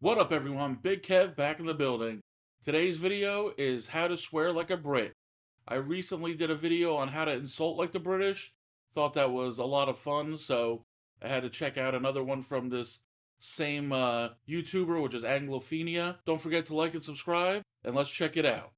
What up, everyone? Big Kev back in the building. Today's video is how to swear like a Brit. I recently did a video on how to insult like the British. Thought that was a lot of fun, so I had to check out another one from this same YouTuber, which is Anglophenia. Don't forget to like and subscribe, and let's check it out.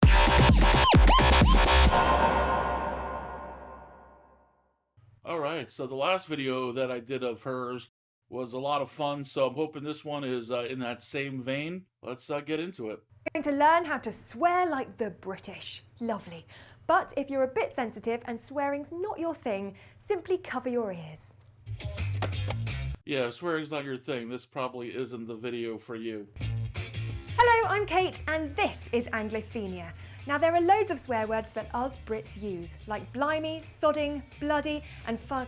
Alright, so the last video that I did of hers was a lot of fun, so I'm hoping this one is in that same vein. Let's get into it. Going to learn how to swear like the British. Lovely. But if you're a bit sensitive and swearing's not your thing, simply cover your ears. Yeah, swearing's not your thing. This probably isn't the video for you. Hello, I'm Kate, and this is Anglophenia. Now, there are loads of swear words that us Brits use, like blimey, sodding, bloody, and for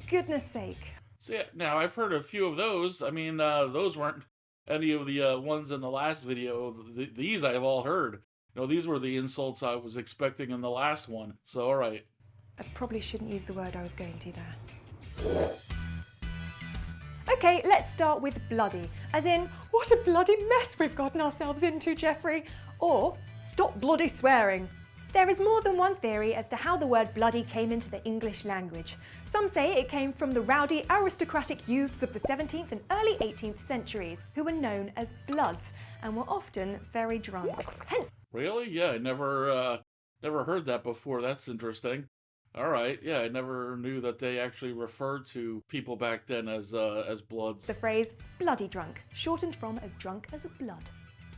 goodness sake. So yeah, now I've heard a few of those. I mean, those weren't any of the ones in the last video. These I've all heard. You know, these were the insults I was expecting in the last one. So, all right. I probably shouldn't use the word I was going to there. Okay, let's start with bloody, as in, what a bloody mess we've gotten ourselves into, Jeffrey, or stop bloody swearing. There is more than one theory as to how the word bloody came into the English language. Some say it came from the rowdy aristocratic youths of the 17th and early 18th centuries, who were known as bloods and were often very drunk. Hence, Really? Yeah, I never heard that before. That's interesting. All right. Yeah, I never knew that they actually referred to people back then as bloods. the phrase bloody drunk, shortened from as drunk as a blood.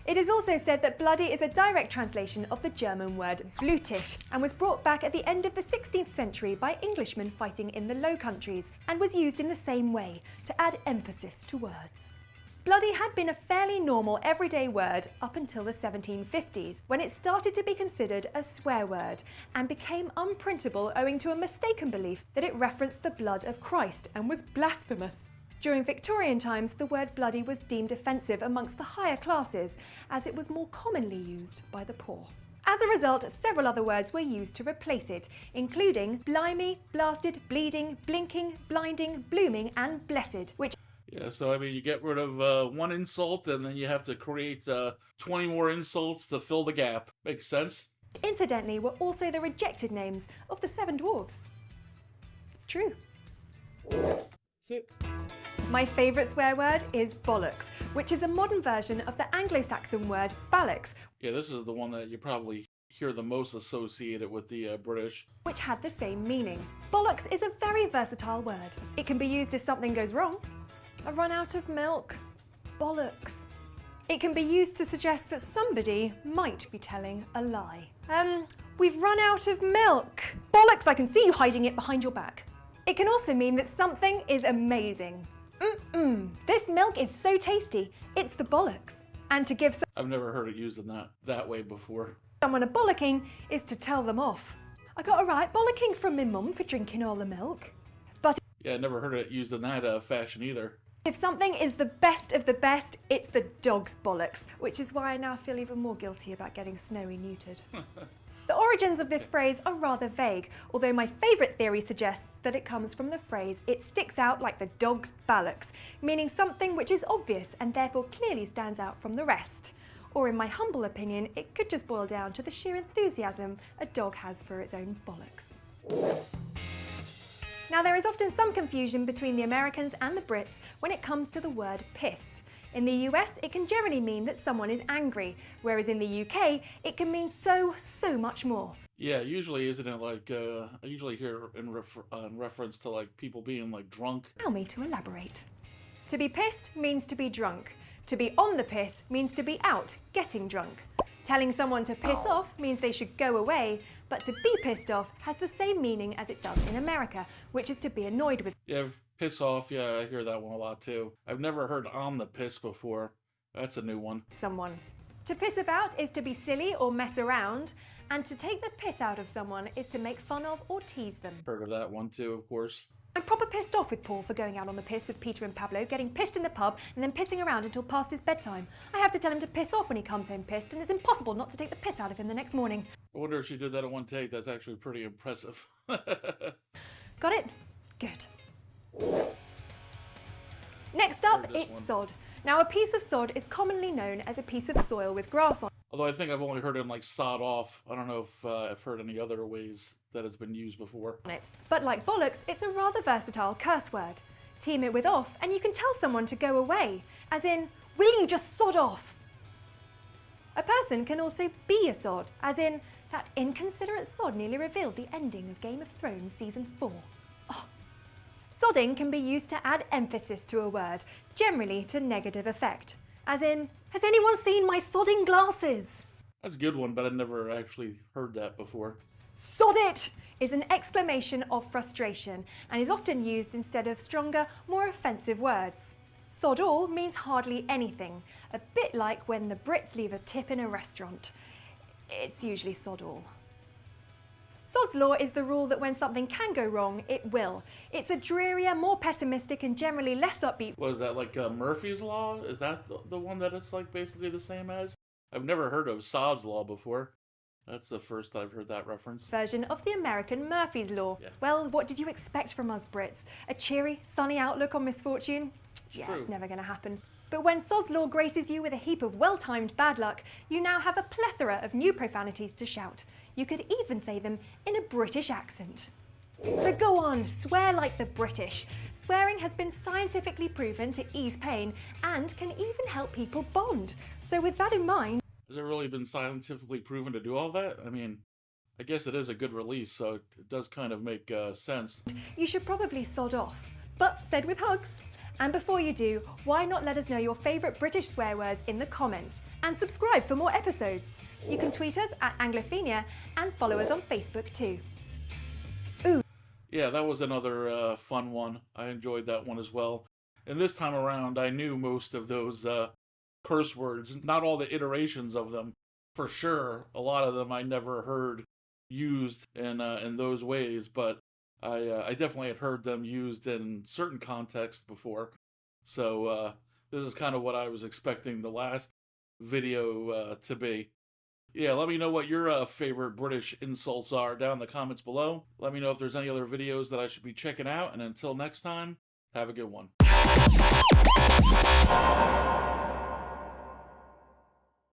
It is also said that bloody is a direct translation of the German word blutig and was brought back at the end of the 16th century by Englishmen fighting in the Low Countries and was used in the same way to add emphasis to words. Bloody had been a fairly normal everyday word up until the 1750s, when it started to be considered a swear word and became unprintable owing to a mistaken belief that it referenced the blood of Christ and was blasphemous. During Victorian times, the word bloody was deemed offensive amongst the higher classes, as it was more commonly used by the poor. As a result, several other words were used to replace it, including blimey, blasted, bleeding, blinking, blinding, blooming, and blessed, which Yeah, so I mean, you get rid of one insult and then you have to create 20 more insults to fill the gap. Makes sense? incidentally were also the rejected names of the seven dwarfs. It's true. That's it. My favourite swear word is bollocks, which is a modern version of the Anglo-Saxon word ballocks, Yeah, this is the one that you probably hear the most associated with the British. which had the same meaning. Bollocks is a very versatile word. It can be used if something goes wrong. I run out of milk. Bollocks. It can be used to suggest that somebody might be telling a lie. We've run out of milk. Bollocks, I can see you hiding it behind your back. It can also mean that something is amazing. This milk is so tasty, it's the bollocks. And to give I've never heard it used in that way before. someone a bollocking is to tell them off. I got a right bollocking from my mum for drinking all the milk. But Yeah, I never heard it used in that fashion either. if something is the best of the best, it's the dog's bollocks, which is why I now feel even more guilty about getting Snowy neutered. The origins of this phrase are rather vague, although my favourite theory suggests that it comes from the phrase "it sticks out like the dog's ballocks," meaning something which is obvious and therefore clearly stands out from the rest. Or in my humble opinion, it could just boil down to the sheer enthusiasm a dog has for its own bollocks. Now, there is often some confusion between the Americans and the Brits when it comes to the word pissed. In the US, it can generally mean that someone is angry, whereas in the UK, it can mean so much more. Yeah, usually isn't it like, I usually hear in reference to like people being like drunk. Allow me to elaborate. To be pissed means to be drunk. To be on the piss means to be out, getting drunk. Telling someone to piss off means they should go away, but to be pissed off has the same meaning as it does in America, which is to be annoyed with Yeah, piss off. Yeah, I hear that one a lot too. I've never heard on the piss before. That's a new one. someone. To piss about is to be silly or mess around, and to take the piss out of someone is to make fun of or tease them. Heard of that one too, of course. I'm proper pissed off with Paul for going out on the piss with Peter and Pablo, getting pissed in the pub and then pissing around until past his bedtime. I have to tell him to piss off when he comes home pissed, and it's impossible not to take the piss out of him the next morning. I wonder if she did that in one take. That's actually pretty impressive. Got it? Good. Next up, Heard this it's one. sod. Now, a piece of sod is commonly known as a piece of soil with grass on Although I think I've only heard it in like sod off. I don't know if I've heard any other ways that it's been used before. it. But like bollocks, it's a rather versatile curse word. Team it with off and you can tell someone to go away, as in, will you just sod off? A person can also be a sod, as in, that inconsiderate sod nearly revealed the ending of Game of Thrones Season 4. Oh. Sodding can be used to add emphasis to a word, generally to negative effect. As in, has anyone seen my sodding glasses? That's a good one, but I've never actually heard that before. Sod it is an exclamation of frustration and is often used instead of stronger, more offensive words. Sod all means hardly anything, a bit like when the Brits leave a tip in a restaurant. It's usually sod all. Sod's law is the rule that when something can go wrong, it will. It's a drearier, more pessimistic and generally less upbeat. Was that like Murphy's Law? Is that the one that it's like basically the same as? I've never heard of Sod's Law before. That's the first I've heard that reference. Version of the American Murphy's Law. Yeah. Well, what did you expect from us Brits? A cheery, sunny outlook on misfortune? True. It's never going to happen. But when Sod's Law graces you with a heap of well-timed bad luck, you now have a plethora of new profanities to shout. You could even say them in a British accent. So go on, swear like the British. Swearing has been scientifically proven to ease pain and can even help people bond. So with that in mind... Has it really been scientifically proven to do all that? I mean, I guess it is a good release, so it does kind of make sense. You should probably sod off, but said with hugs. And before you do, why not let us know your favourite British swear words in the comments and subscribe for more episodes. You can tweet us at Anglophenia and follow us on Facebook too. Ooh. Yeah, that was another fun one. I enjoyed that one as well. And this time around, I knew most of those curse words, not all the iterations of them. For sure, a lot of them I never heard used in those ways, but I definitely had heard them used in certain contexts before. So this is kind of what I was expecting the last video to be. Yeah, let me know what your favorite British insults are down in the comments below. Let me know if there's any other videos that I should be checking out. And until next time, have a good one.